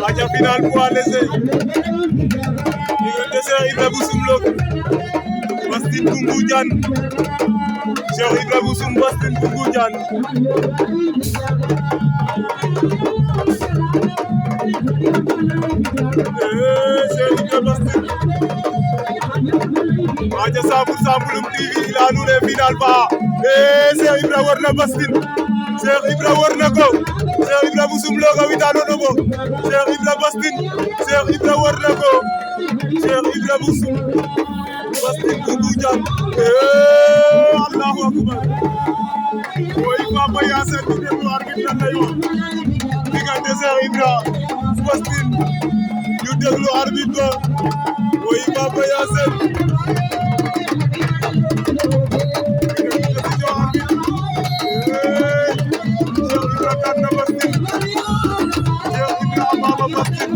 aja final poids léger diggante Cheikh Ibra bu Soumlok Bastin bu Ngoundiane Cheikh Ibra bu Soum Bastin bu Ngoundiane Cheikh Ibra Bastin aja Sambour Sambouloum TV il a nous les final ba Cheikh Ibra war na Bastin Cheikh Ibra war na ko Cheikh Ibra bu Soumlok a witano no ko Cheikh Ibra Bastin Cheikh Ibra war na ko Cheikh Ibra bu Soum Bastin bu Ngoundiane Allahu akbar oy Papa Yacine ñu déglu arbitre lan lay wax diggante Cheikh Ibra Bastin ñu déglu arbitre ba oy Papa Yacine Cheikh Ibra daan na Bastin Cheikh Ibra amaama Bastin